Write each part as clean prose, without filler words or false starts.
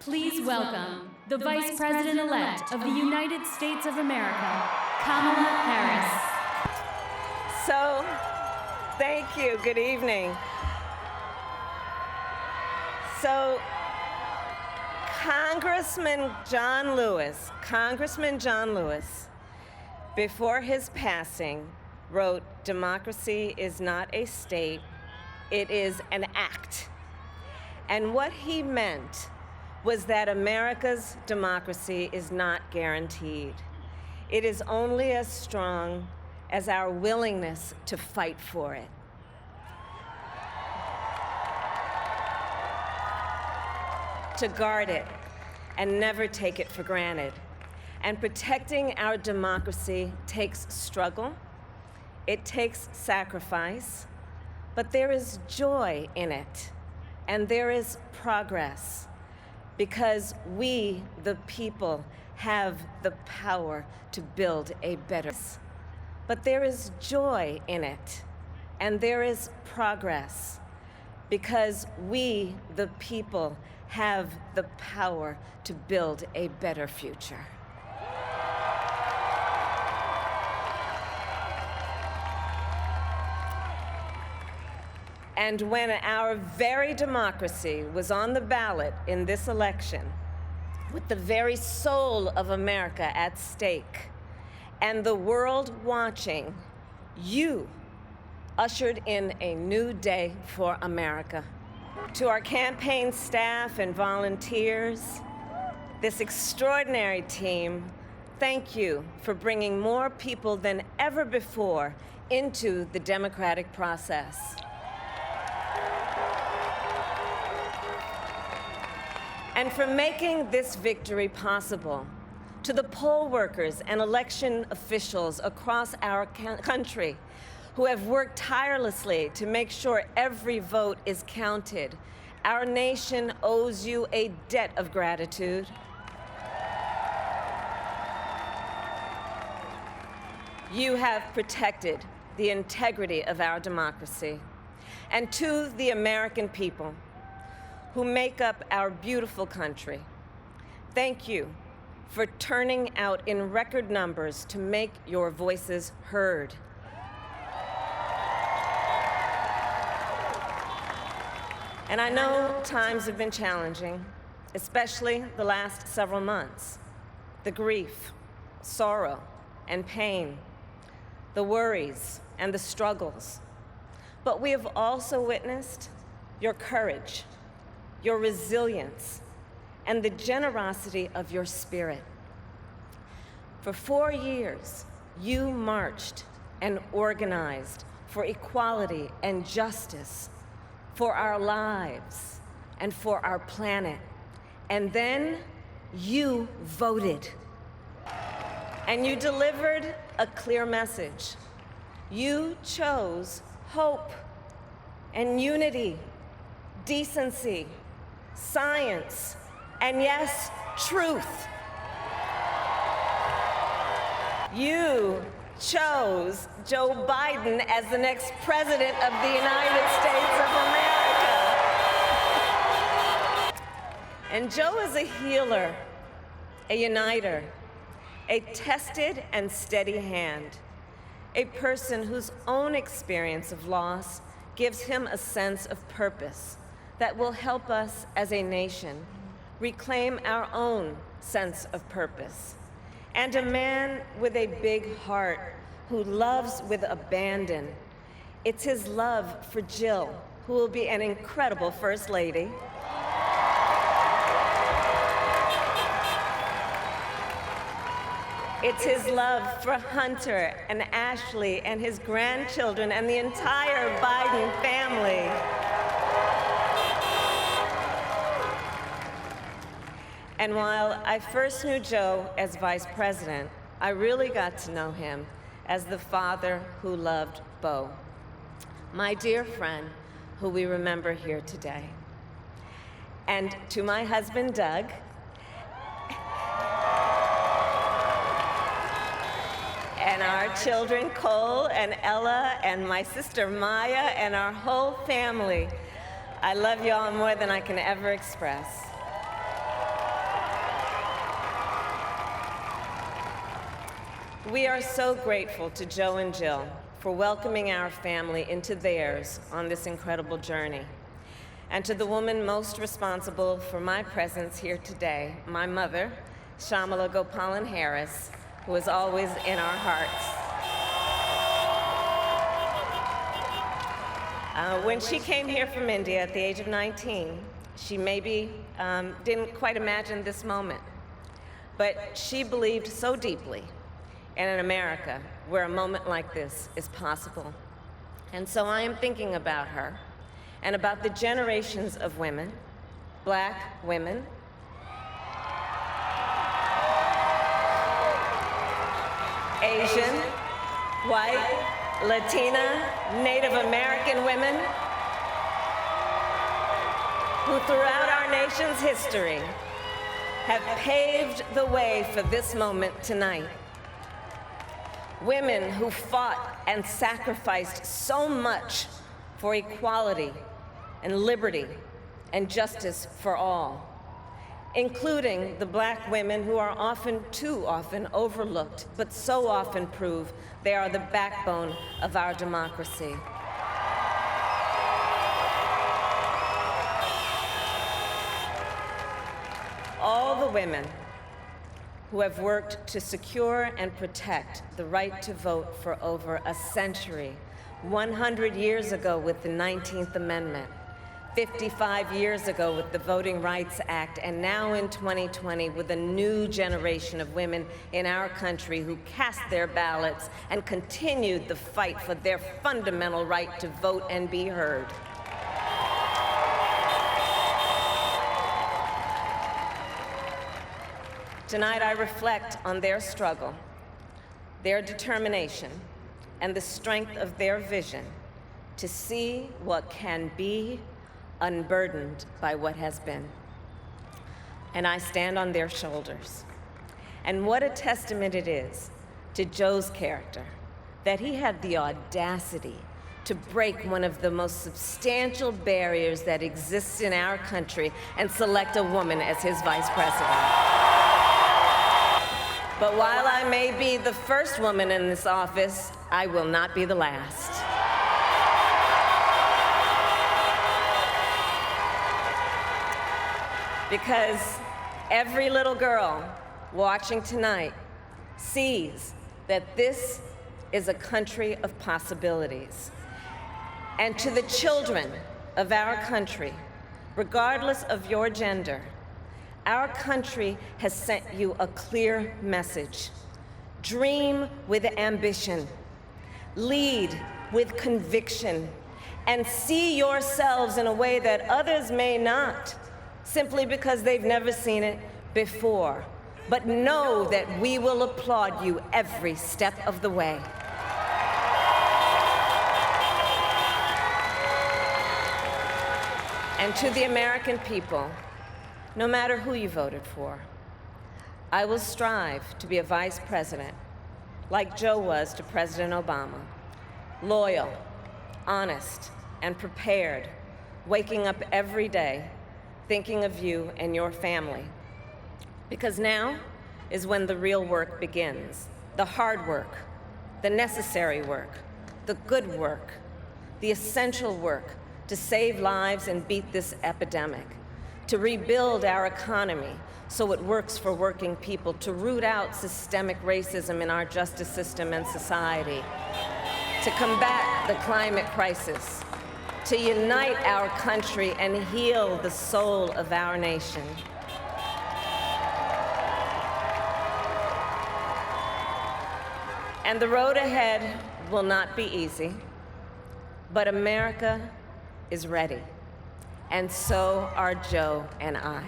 Please welcome the Vice President-elect of the United States of America, Kamala Harris. So, thank you. Good evening. So, Congressman John Lewis, before his passing, wrote, "Democracy is not a state, it is an act." And what he meant was that America's democracy is not guaranteed. It is only as strong as our willingness to fight for it. To guard it and never take it for granted. And protecting our democracy takes struggle, it takes sacrifice, but there is joy in it, and there is progress, because we, the people, have the power to build a better. But there is joy in it, and there is progress, because we, the people, have the power to build a better future. And when our very democracy was on the ballot in this election, with the very soul of America at stake, and the world watching, you ushered in a new day for America. To our campaign staff and volunteers, this extraordinary team, thank you for bringing more people than ever before into the democratic process. And for making this victory possible. To the poll workers and election officials across our country who have worked tirelessly to make sure every vote is counted, our nation owes you a debt of gratitude. You have protected the integrity of our democracy. And to the American people who make up our beautiful country, thank you for turning out in record numbers to make your voices heard. And I know times have been challenging, especially the last several months. The grief, sorrow, and pain, the worries and the struggles. But we have also witnessed your courage, your resilience, and the generosity of your spirit. For 4 years, you marched and organized for equality and justice, for our lives and for our planet. And then you voted. And you delivered a clear message. You chose hope and unity, decency, science, and yes, truth. You chose Joe Biden as the next president of the United States of America. And Joe is a healer, a uniter, a tested and steady hand, a person whose own experience of loss gives him a sense of purpose that will help us as a nation reclaim our own sense of purpose. And a man with a big heart who loves with abandon. It's his love for Jill, who will be an incredible First Lady. It's his love for Hunter and Ashley and his grandchildren and the entire Biden family. And while I first knew Joe as vice president, I really got to know him as the father who loved Bo, my dear friend who we remember here today. And to my husband, Doug, and our children, Cole and Ella, and my sister, Maya, and our whole family, I love you all more than I can ever express. We are so grateful to Joe and Jill for welcoming our family into theirs on this incredible journey. And to the woman most responsible for my presence here today, my mother, Kamala Harris, who is always in our hearts. When she came here from India at the age of 19, she maybe didn't quite imagine this moment, but she believed so deeply in an America where a moment like this is possible. And so I am thinking about her and about the generations of women, Black women, Asian, white, Latina, Native American women, who throughout our nation's history have paved the way for this moment tonight. Women who fought and sacrificed so much for equality and liberty and justice for all, including the Black women who are often, too often, overlooked, but so often prove they are the backbone of our democracy. All the women who have worked to secure and protect the right to vote for over a century, 100 years ago with the 19th Amendment, 55 years ago with the Voting Rights Act, and now in 2020 with a new generation of women in our country who cast their ballots and continued the fight for their fundamental right to vote and be heard. Tonight I reflect on their struggle, their determination, and the strength of their vision to see what can be unburdened by what has been. And I stand on their shoulders. And what a testament it is to Joe's character that he had the audacity to break one of the most substantial barriers that exists in our country and select a woman as his vice president. But while I may be the first woman in this office, I will not be the last. Because every little girl watching tonight sees that this is a country of possibilities. And to the children of our country, regardless of your gender, our country has sent you a clear message. Dream with ambition, lead with conviction, and see yourselves in a way that others may not, simply because they've never seen it before. But know that we will applaud you every step of the way. And to the American people, no matter who you voted for, I will strive to be a vice president, like Joe was to President Obama, loyal, honest, and prepared, waking up every day thinking of you and your family. Because now is when the real work begins, the hard work, the necessary work, the good work, the essential work to save lives and beat this epidemic, to rebuild our economy so it works for working people, to root out systemic racism in our justice system and society, to combat the climate crisis, to unite our country and heal the soul of our nation. And the road ahead will not be easy, but America is ready. And so are Joe and I.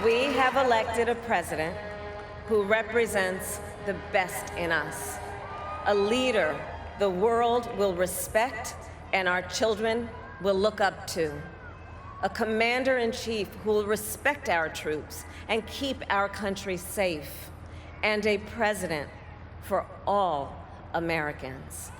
We have elected a president who represents the best in us, a leader the world will respect and our children will look up to, a commander-in-chief who will respect our troops and keep our country safe, and a president for all Americans.